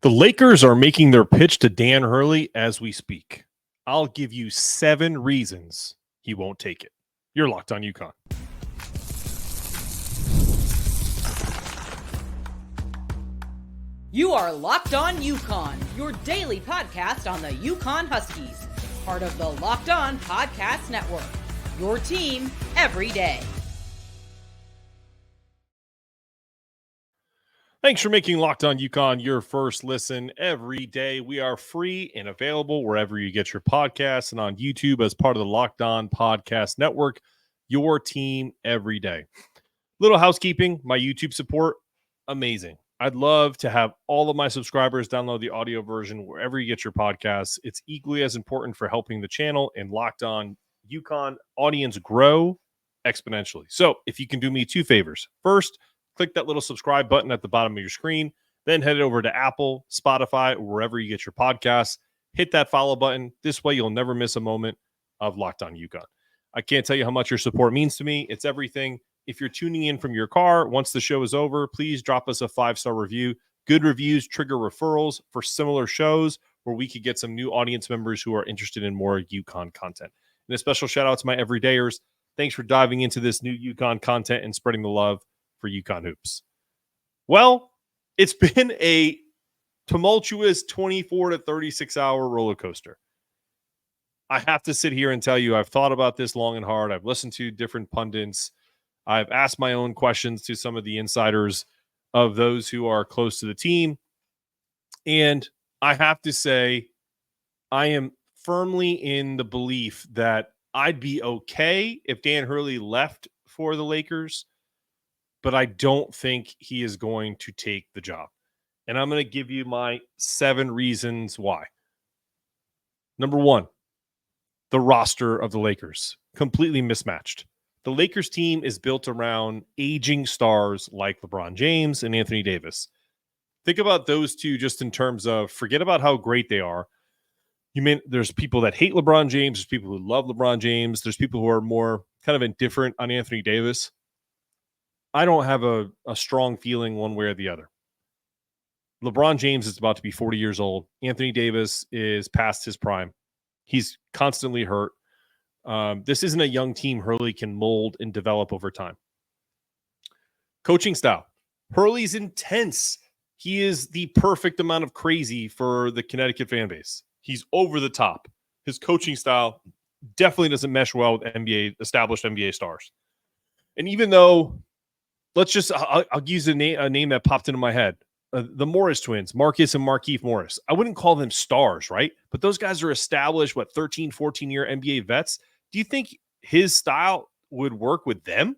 The Lakers are making their pitch to Dan Hurley as we speak. I'll give you 7 reasons he won't take it. You're Locked On UConn. You are Locked On UConn, your daily podcast on the UConn Huskies, part of the Locked On Podcast Network, your team every day. Thanks for making Locked On UConn your first listen every day. We are free and available wherever you get your podcasts and on YouTube as part of the Locked On Podcast Network, your team every day. Little housekeeping, my YouTube support, amazing. I'd love to have all of my subscribers download the audio version wherever you get your podcasts. It's equally as important for helping the channel and Locked On UConn audience grow exponentially. So if you can do me 2 favors. First, click that little subscribe button at the bottom of your screen. Then head over to Apple, Spotify, or wherever you get your podcasts. Hit that follow button. This way you'll never miss a moment of Locked On UConn. I can't tell you how much your support means to me. It's everything. If you're tuning in from your car, once the show is over, please drop us a 5-star review. Good reviews trigger referrals for similar shows where we could get some new audience members who are interested in more UConn content. And a special shout out to my everydayers. Thanks for diving into this new UConn content and spreading the love for UConn hoops. Well, it's been a tumultuous 24 to 36 hour roller coaster. I have to sit here and tell you, I've thought about this long and hard. I've listened to different pundits. I've asked my own questions to some of the insiders of those who are close to the team. And I have to say, I am firmly in the belief that I'd be okay if Dan Hurley left for the Lakers, but I don't think he is going to take the job. And I'm going to give you my 7 reasons why. Number 1, the roster of the Lakers, completely mismatched. The Lakers team is built around aging stars like LeBron James and Anthony Davis. Think about those two just in terms of forget about how great they are. There's people that hate LeBron James. There's people who love LeBron James. There's people who are more kind of indifferent on Anthony Davis. I don't have a strong feeling one way or the other. LeBron James is about to be 40 years old. Anthony Davis is past his prime. He's constantly hurt. This isn't a young team Hurley can mold and develop over time. Coaching style. Hurley's intense. He is the perfect amount of crazy for the Connecticut fan base. He's over the top. His coaching style definitely doesn't mesh well with established NBA stars. And even though, I'll use a name that popped into my head. The Morris twins, Marcus and Markieff Morris. I wouldn't call them stars, right? But those guys are established, 13, 14-year NBA vets. Do you think his style would work with them?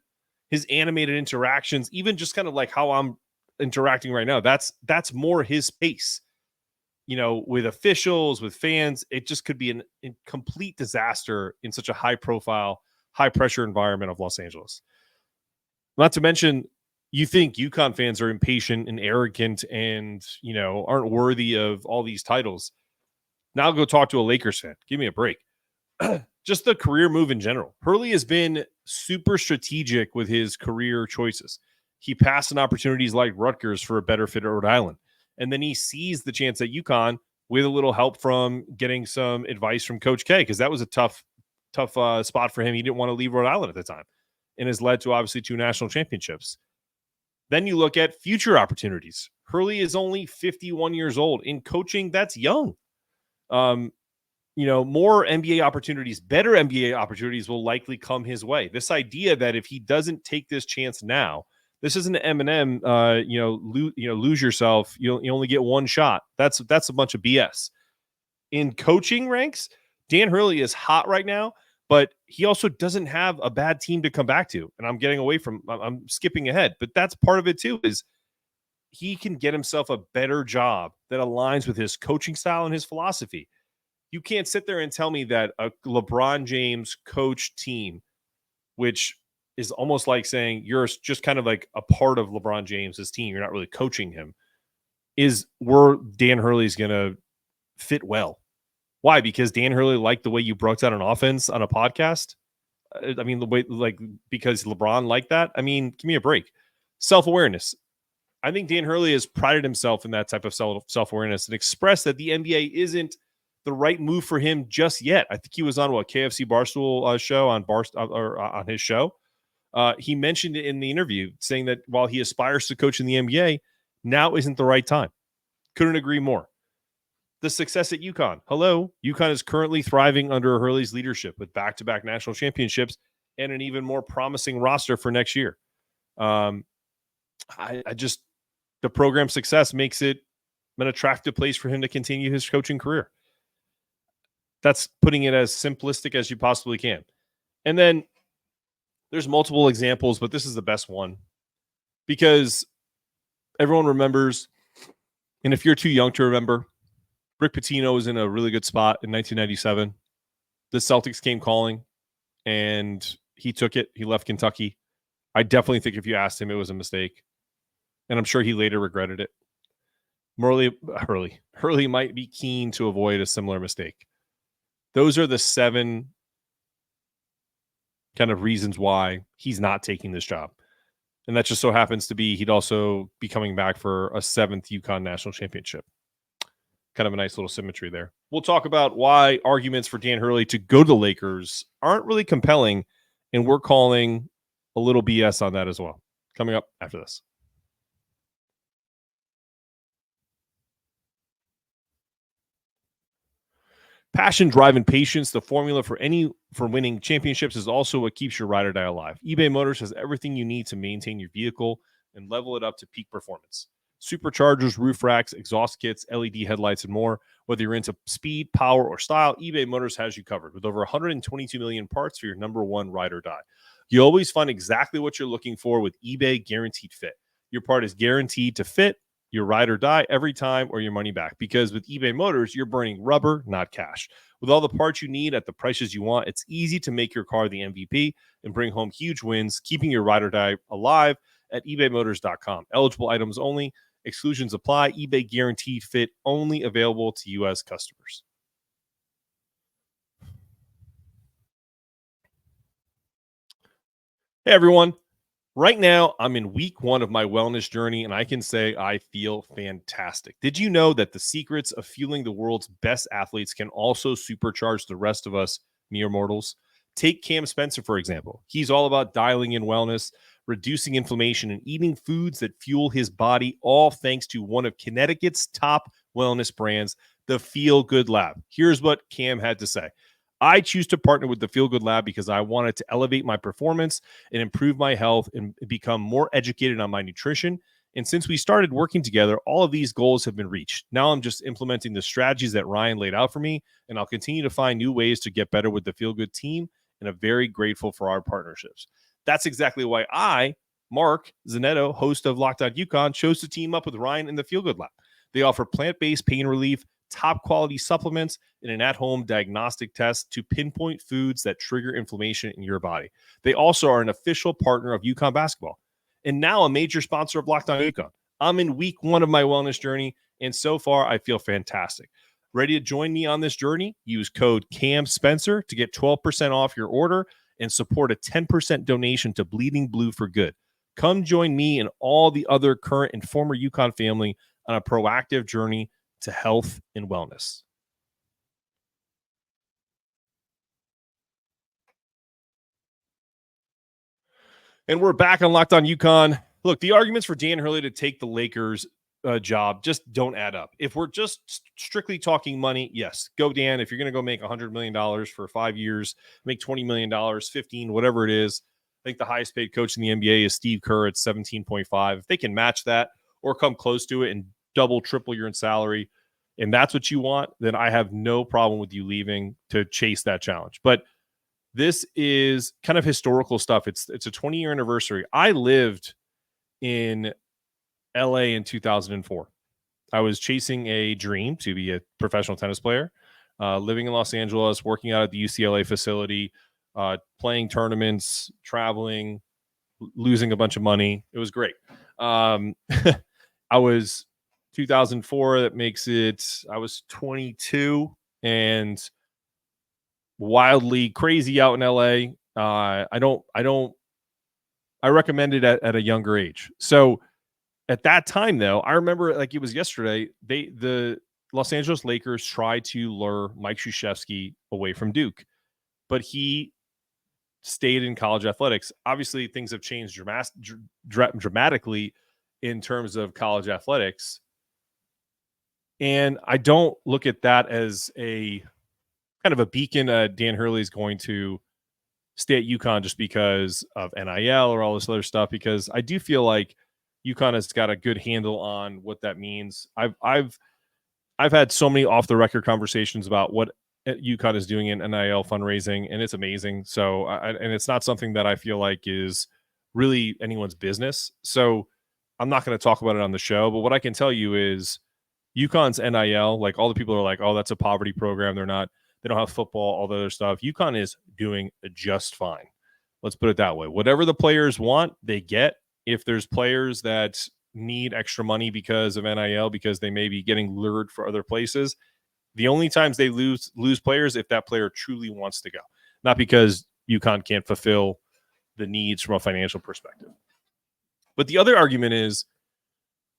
His animated interactions, even just kind of like how I'm interacting right now, that's more his pace. With officials, with fans, it just could be a complete disaster in such a high-profile, high-pressure environment of Los Angeles. Not to mention, you think UConn fans are impatient and arrogant and, aren't worthy of all these titles. Now go talk to a Lakers fan. Give me a break. Just the career move in general. Hurley has been super strategic with his career choices. He passed on opportunities like Rutgers for a better fit at Rhode Island. And then he seized the chance at UConn with a little help from getting some advice from Coach K, because that was a tough spot for him. He didn't want to leave Rhode Island at the time, and has led to obviously 2 national championships. Then you look at future opportunities. Hurley is only 51 years old. In coaching, that's young. More NBA opportunities, better NBA opportunities will likely come his way. This idea that if he doesn't take this chance now, this isn't Eminem, lose yourself. You only get one shot. That's a bunch of BS. In coaching ranks, Dan Hurley is hot right now, but he also doesn't have a bad team to come back to. And I'm skipping ahead, but that's part of it too, is he can get himself a better job that aligns with his coaching style and his philosophy. You can't sit there and tell me that a LeBron James coach team, which is almost like saying you're just kind of like a part of LeBron James's team, you're not really coaching him, is where Dan Hurley's going to fit well. Why? Because Dan Hurley liked the way you broke down an offense on a podcast? The way, because LeBron liked that? Give me a break. Self-awareness. I think Dan Hurley has prided himself in that type of self-awareness and expressed that the NBA isn't the right move for him just yet. I think he was on KFC Barstool show on his show. He mentioned it in the interview, saying that while he aspires to coach in the NBA, now isn't the right time. Couldn't agree more. The success at UConn. Hello, UConn is currently thriving under Hurley's leadership with back-to-back national championships and an even more promising roster for next year. The program's success makes it an attractive place for him to continue his coaching career. That's putting it as simplistic as you possibly can. And then there's multiple examples, but this is the best one because everyone remembers, and if you're too young to remember, Rick Pitino was in a really good spot in 1997. The Celtics came calling, and he took it. He left Kentucky. I definitely think if you asked him, it was a mistake. And I'm sure he later regretted it. Hurley might be keen to avoid a similar mistake. Those are the 7 kind of reasons why he's not taking this job. And that just so happens to be he'd also be coming back for a 7th UConn national championship. Kind of a nice little symmetry there. We'll talk about why arguments for Dan Hurley to go to the Lakers aren't really compelling, and we're calling a little BS on that as well. Coming up after this. Passion, drive, and patience, the formula for winning championships, is also what keeps your ride or die alive. eBay Motors has everything you need to maintain your vehicle and level it up to peak performance. Superchargers, roof racks, exhaust kits, LED headlights, and more. Whether you're into speed, power, or style, eBay Motors has you covered with over 122 million parts for your number one ride or die. You always find exactly what you're looking for with eBay Guaranteed Fit. Your part is guaranteed to fit your ride or die every time, or your money back. Because with eBay Motors, you're burning rubber, not cash. With all the parts you need at the prices you want, it's easy to make your car the MVP and bring home huge wins, keeping your ride or die alive at ebaymotors.com. Eligible items only. Exclusions apply. eBay Guaranteed Fit only available to U.S. customers. Hey, everyone. Right now, I'm in week 1 of my wellness journey, and I can say I feel fantastic. Did you know that the secrets of fueling the world's best athletes can also supercharge the rest of us mere mortals? Take Cam Spencer, for example. He's all about dialing in wellness, reducing inflammation, and eating foods that fuel his body, all thanks to one of Connecticut's top wellness brands, the Feel Good Lab. Here's what Cam had to say. I choose to partner with the Feel Good Lab because I wanted to elevate my performance and improve my health and become more educated on my nutrition. And since we started working together, all of these goals have been reached. Now I'm just implementing the strategies that Ryan laid out for me, and I'll continue to find new ways to get better with the Feel Good team, and I'm very grateful for our partnerships. That's exactly why I, Mark Zanetto, host of Locked On UConn, chose to team up with Ryan in the Feel Good Lab. They offer plant-based pain relief, top quality supplements, and an at-home diagnostic test to pinpoint foods that trigger inflammation in your body. They also are an official partner of UConn basketball and now a major sponsor of Locked On UConn. I'm in week 1 of my wellness journey, and so far I feel fantastic. Ready to join me on this journey? Use code CAMSPENCER to get 12% off your order and support a 10% donation to Bleeding Blue for Good. Come join me and all the other current and former UConn family on a proactive journey to health and wellness. And we're back on Locked On UConn. Look, the arguments for Dan Hurley to take the Lakers job just don't add up. If we're just strictly talking money, yes, go Dan. If you're going to go make $100 million for 5 years, make $20 million, 15, whatever it is. I think the highest paid coach in the NBA is Steve Kerr at 17.5. If they can match that or come close to it and double, triple your salary, and that's what you want, then I have no problem with you leaving to chase that challenge. But this is kind of historical stuff. It's a 20-year anniversary. I lived in LA in 2004. I was chasing a dream to be a professional tennis player, living in Los Angeles, working out at the UCLA facility, playing tournaments, traveling, losing a bunch of money. It was great. I was 2004. That makes it, I was 22 and wildly crazy out in LA. I recommend it at a younger age. So At that time, though, I remember like it was yesterday, the Los Angeles Lakers tried to lure Mike Krzyzewski away from Duke, but he stayed in college athletics. Obviously, things have changed dramatically in terms of college athletics. And I don't look at that as a kind of a beacon. Dan Hurley is going to stay at UConn just because of NIL or all this other stuff, because I do feel like UConn has got a good handle on what that means. I've had so many off the record conversations about what UConn is doing in NIL fundraising, and it's amazing. So, and it's not something that I feel like is really anyone's business. So I'm not going to talk about it on the show, but what I can tell you is UConn's NIL, like all the people are like, oh, that's a poverty program. They don't have football, all the other stuff. UConn is doing just fine. Let's put it that way. Whatever the players want, they get. If there's players that need extra money because of NIL, because they may be getting lured for other places, the only times they lose players if that player truly wants to go, not because UConn can't fulfill the needs from a financial perspective. But the other argument is,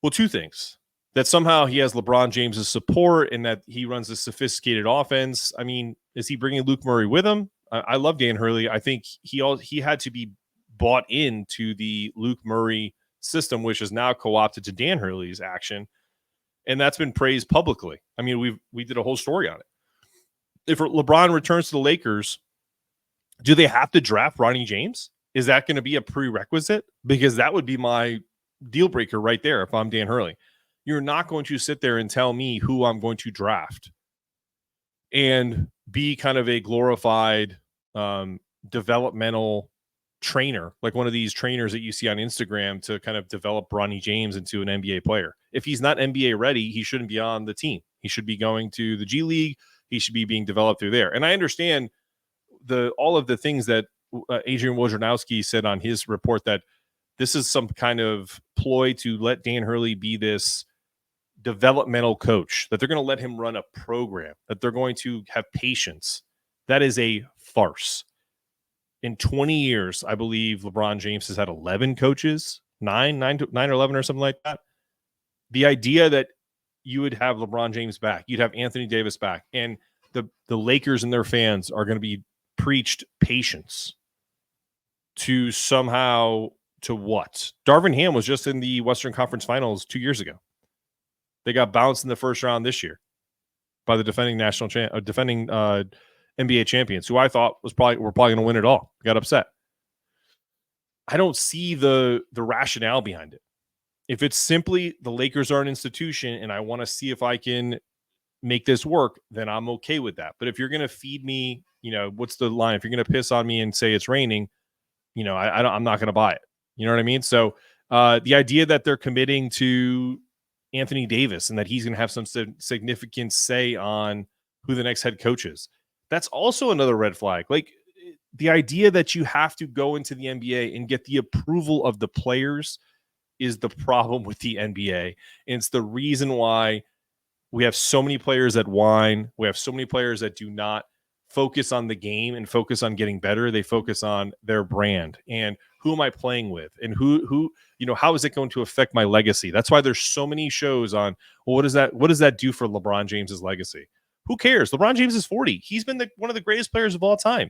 well, two things. That somehow he has LeBron James's support and that he runs a sophisticated offense. I mean, is he bringing Luke Murray with him? I love Dan Hurley. I think he had to be bought into the Luke Murray system, which is now co-opted to Dan Hurley's action, and that's been praised publicly. I mean, we did a whole story on it. If LeBron returns to the Lakers, do they have to draft Ronnie James? Is that going to be a prerequisite? Because that would be my deal breaker right there if I'm Dan Hurley. You're not going to sit there and tell me who I'm going to draft and be kind of a glorified developmental trainer, like one of these trainers that you see on Instagram to kind of develop Ronnie James into an NBA player. If he's not NBA ready, he shouldn't be on the team. He should be going to the G League. He should be being developed through there. And I understand all of the things that Adrian Wojnarowski said on his report, that this is some kind of ploy to let Dan Hurley be this developmental coach, that they're going to let him run a program, that they're going to have patience. That is a farce. In 20 years, I believe LeBron James has had 11 coaches, 9 or 11 or something like that. The idea that you would have LeBron James back, you'd have Anthony Davis back, and the Lakers and their fans are going to be preached patience to somehow to what? Darvin Ham was just in the Western Conference Finals 2 years ago. They got bounced in the first round this year by the defending NBA champions, who I thought were probably going to win it all. Got upset. I don't see the rationale behind it. If it's simply the Lakers are an institution and I want to see if I can make this work, then I'm okay with that. But if you're going to feed me, what's the line? If you're going to piss on me and say it's raining, I'm not going to buy it. You know what I mean? So the idea that they're committing to Anthony Davis and that he's going to have some significant say on who the next head coach is, that's also another red flag. Like the idea that you have to go into the NBA and get the approval of the players is the problem with the NBA. And it's the reason why we have so many players that whine. We have so many players that do not focus on the game and focus on getting better. They focus on their brand and who am I playing with, and who how is it going to affect my legacy? That's why there's so many shows on, well, what does that do for LeBron James's legacy? Who cares? LeBron James is 40. He's been one of the greatest players of all time.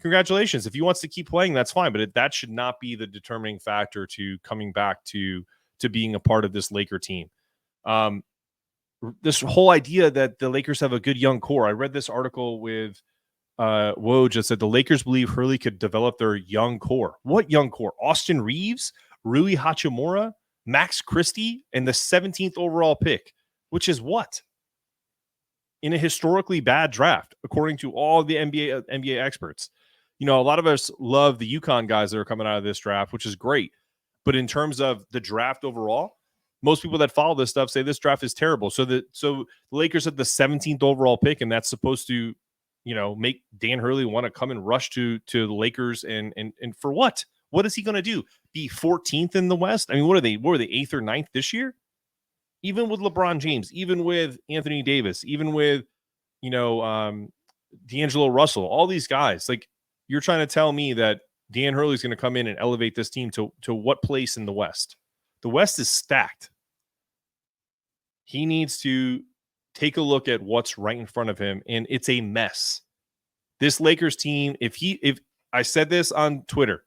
Congratulations. If he wants to keep playing, that's fine, but that should not be the determining factor to coming back to being a part of this Laker team. This whole idea that the Lakers have a good young core. I read this article with Woj that said the Lakers believe Hurley could develop their young core. What young core? Austin Reeves, Rui Hachimura, Max Christie, and the 17th overall pick, which is what? In a historically bad draft, according to all the NBA experts. A lot of us love the UConn guys that are coming out of this draft, which is great. But in terms of the draft overall, most people that follow this stuff say this draft is terrible. So the Lakers had the 17th overall pick, and that's supposed to make Dan Hurley want to come and rush to the Lakers and for what? What is he going to do? Be 14th in the West? I mean, what are they 8th or 9th this year? Even with LeBron James, even with Anthony Davis, even with D'Angelo Russell, all these guys, like you're trying to tell me that Dan Hurley's going to come in and elevate this team to what place in the West? The West is stacked. He needs to take a look at what's right in front of him, and it's a mess. This Lakers team, if I said this on Twitter,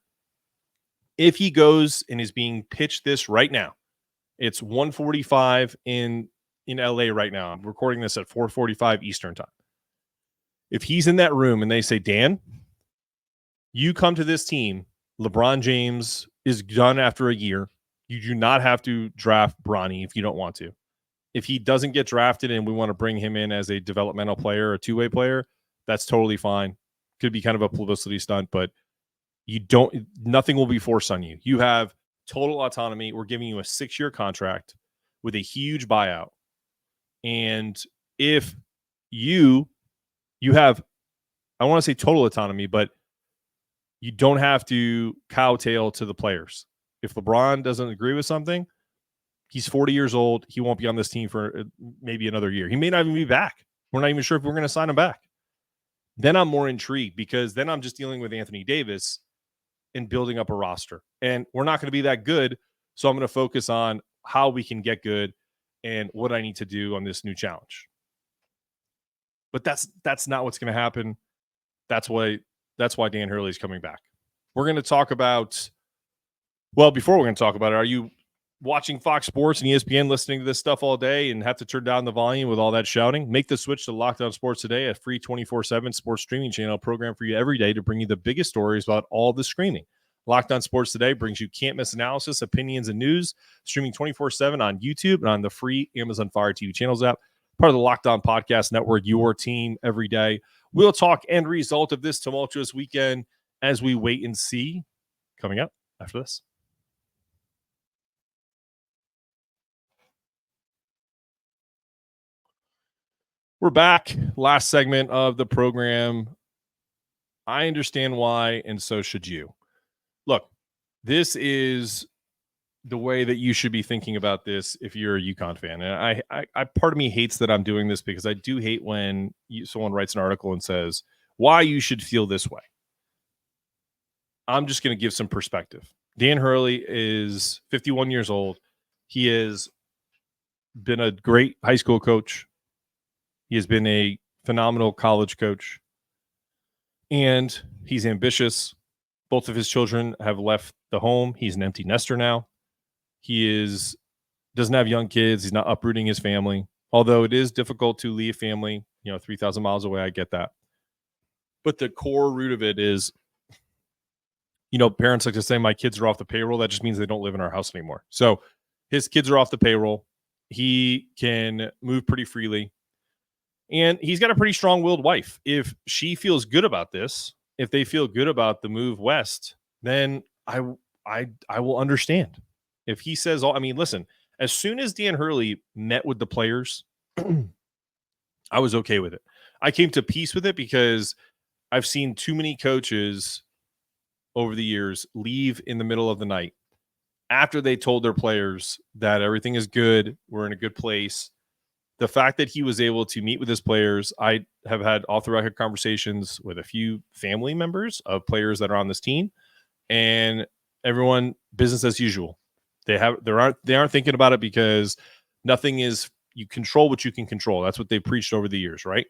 if he goes and is being pitched this right now, it's 1:45 in LA right now. I'm recording this at 4:45 Eastern time. If he's in that room and they say, Dan, you come to this team, LeBron James is done after a year. You do not have to draft Bronny if you don't want to. If he doesn't get drafted and we want to bring him in as a developmental player, a two-way player, that's totally fine. Could be kind of a publicity stunt, but nothing will be forced on you. You have total autonomy. We're giving you a 6-year contract with a huge buyout. And if you have, I want to say total autonomy, but you don't have to cowtail to the players. If LeBron doesn't agree with something, he's 40 years old. He won't be on this team for maybe another year. He may not even be back. We're not even sure if we're going to sign him back. Then I'm more intrigued because then I'm just dealing with Anthony Davis and building up a roster. And we're not going to be that good. So I'm going to focus on how we can get good and what I need to do on this new challenge. But that's not what's going to happen. That's why Dan Hurley is coming back. We're going to talk about, well, before we're going to talk about it, are you watching Fox Sports and ESPN, listening to this stuff all day and have to turn down the volume with all that shouting? Make the switch to Locked On Sports Today, a free 24/7 sports streaming channel program for you every day to bring you the biggest stories about all the screaming. Locked On Sports Today brings you can't-miss analysis, opinions, and news, streaming 24/7 on YouTube and on the free Amazon Fire TV channels app, part of the Locked On Podcast Network, your team every day. We'll talk end result of this tumultuous weekend as we wait and see. Coming up after this. We're back. Last segment of the program. I understand why, and so should you. Look, this is the way that you should be thinking about this if you're a UConn fan. And I part of me hates that I'm doing this because I do hate when someone writes an article and says why you should feel this way. I'm just going to give some perspective. Dan Hurley is 51 years old. He has been a great high school coach. He has been a phenomenal college coach. And he's ambitious. Both of his children have left the home. He's an empty nester now. He doesn't have young kids. He's not uprooting his family. Although it is difficult to leave family, 3,000 miles away. I get that. But the core root of it is, parents like to say, my kids are off the payroll. That just means they don't live in our house anymore. So his kids are off the payroll. He can move pretty freely. And he's got a pretty strong-willed wife. If she feels good about this, if they feel good about the move west, then I will understand. If he says, listen, as soon as Dan Hurley met with the players, I was okay with it. I came to peace with it because I've seen too many coaches over the years leave in the middle of the night after they told their players that everything is good, we're in a good place. The fact that he was able to meet with his players, I have had off-the-record conversations with a few family members of players that are on this team, and everyone business as usual. They aren't thinking about it because nothing is. You control what you can control. That's what they preached over the years, right?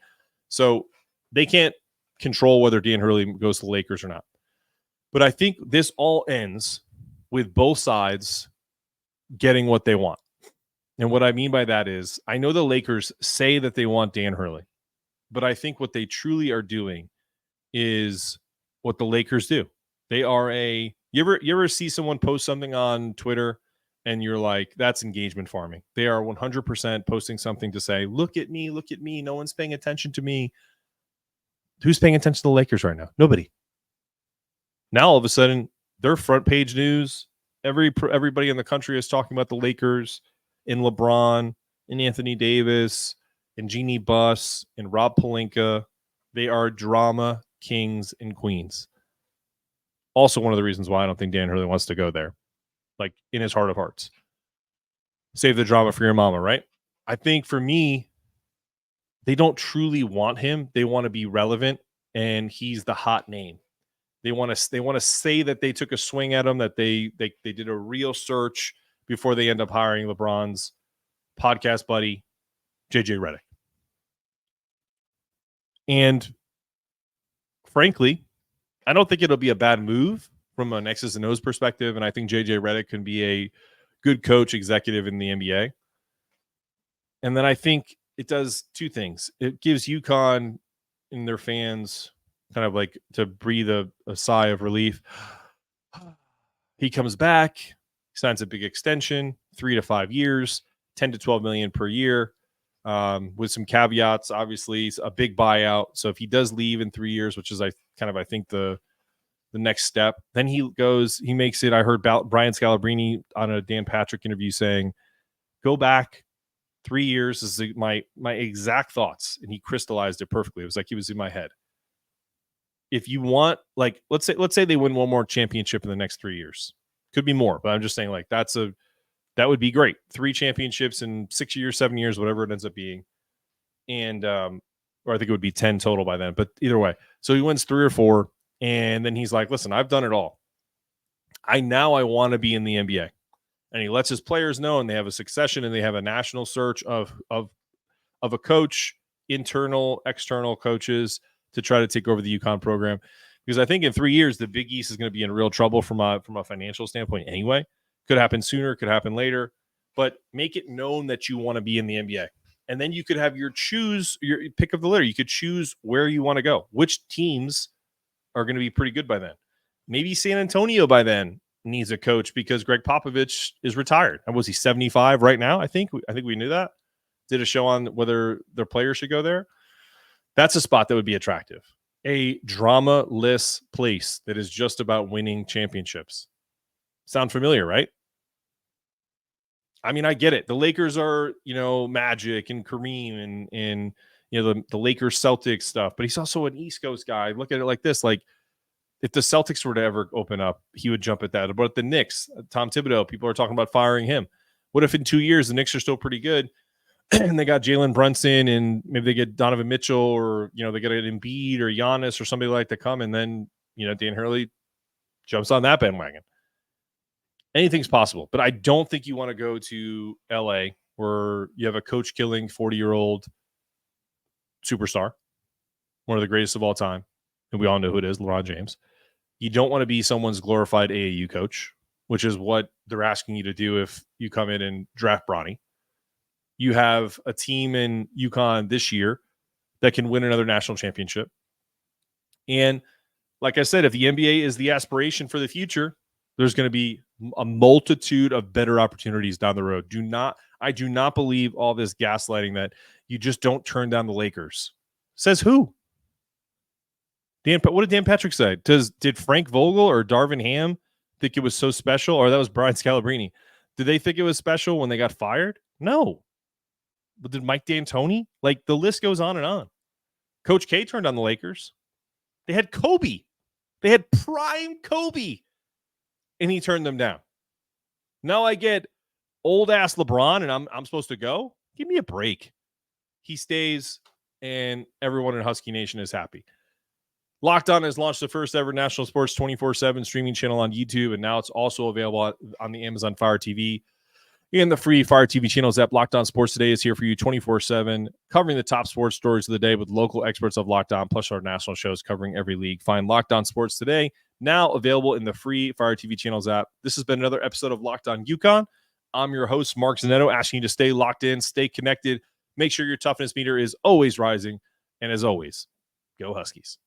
So they can't control whether Dan Hurley goes to the Lakers or not. But I think this all ends with both sides getting what they want. And what I mean by that is I know the Lakers say that they want Dan Hurley, but I think what they truly are doing is what the Lakers do. They are you ever see someone post something on Twitter and you're like, that's engagement farming. They are 100% posting something to say, look at me, no one's paying attention to me. Who's paying attention to the Lakers right now? Nobody. Now all of a sudden, they're front page news. Everybody in the country is talking about the Lakers and LeBron and Anthony Davis and Jeannie Buss and Rob Pelinka. They are drama kings and queens. Also one of the reasons why I don't think Dan Hurley wants to go there, like in his heart of hearts. Save the drama for your mama, right? I think for me, they don't truly want him. They want to be relevant, and he's the hot name. They want to say that they took a swing at him, that they did a real search, before they end up hiring LeBron's podcast buddy, JJ Redick. And frankly, I don't think it'll be a bad move from an X's and O's perspective. And I think JJ Redick can be a good coach executive in the NBA. And then I think it does two things. It gives UConn and their fans kind of like to breathe a sigh of relief. He comes back, signs a big extension, 3 to 5 years, 10 to 12 million per year, with some caveats. Obviously, a big buyout. So if he does leave in 3 years, which is I think the next step, then he makes it. I heard Brian Scalabrine on a Dan Patrick interview saying, "Go back 3 years." This is my exact thoughts, and he crystallized it perfectly. It was like he was in my head. If you want, like, let's say they win one more championship in the next 3 years, could be more, but I'm just saying, like, that would be great. 3 championships in 6 years, 7 years, whatever it ends up being, and or I think it would be 10 total by then. But either way, so he wins 3 or 4, and then he's like, "Listen, I've done it all. I want to be in the NBA." And he lets his players know, and they have a succession, and they have a national search of a coach, internal, external coaches to try to take over the UConn program. Because I think in 3 years, the Big East is going to be in real trouble from a financial standpoint anyway. Could happen sooner, could happen later. But make it known that you want to be in the NBA. And then you could have your pick of the litter. You could choose where you want to go. Which teams are going to be pretty good by then? Maybe San Antonio by then needs a coach because Greg Popovich is retired. And was he 75 right now? I think we knew that. Did a show on whether their players should go there. That's a spot that would be attractive. A drama-less place that is just about winning championships. Sound familiar, right? I mean, I get it. The Lakers are, Magic and Kareem and the Lakers Celtics stuff, but he's also an East Coast guy. Look at it like this. Like, if the Celtics were to ever open up, he would jump at that. But the Knicks, Tom Thibodeau, people are talking about firing him. What if in 2 years the Knicks are still pretty good and they got Jalen Brunson and maybe they get Donovan Mitchell or, they get an Embiid or Giannis or somebody like to come, and then, Dan Hurley jumps on that bandwagon. Anything's possible, but I don't think you want to go to LA where you have a coach killing 40-year-old superstar, one of the greatest of all time, and we all know who it is, LeBron James. You don't want to be someone's glorified AAU coach, which is what they're asking you to do if you come in and draft Bronny. You have a team in UConn this year that can win another national championship. And like I said, if the NBA is the aspiration for the future, there's going to be a multitude of better opportunities down the road. I do not believe all this gaslighting that you just don't turn down the Lakers. Says who? What did Dan Patrick say? Did Frank Vogel or Darvin Ham think it was so special? Or that was Brian Scalabrine. Did they think it was special when they got fired? No. But did Mike D'Antoni? Like, the list goes on and on. Coach K turned on the Lakers. They had Kobe. They had prime Kobe. And he turned them down. Now I get old-ass LeBron and I'm supposed to go? Give me a break. He stays, and everyone in Husky Nation is happy. Locked On has launched the first ever national sports 24/7 streaming channel on YouTube, and now it's also available on the Amazon Fire TV and the free Fire TV channels app. Locked On Sports Today is here for you 24/7, covering the top sports stories of the day with local experts of Locked On, plus our national shows covering every league. Find Locked On Sports Today, now available in the free Fire TV channels app. This has been another episode of Locked On UConn. I'm your host, Mark Zanetto, asking you to stay locked in, stay connected, make sure your toughness meter is always rising, and as always, go Huskies.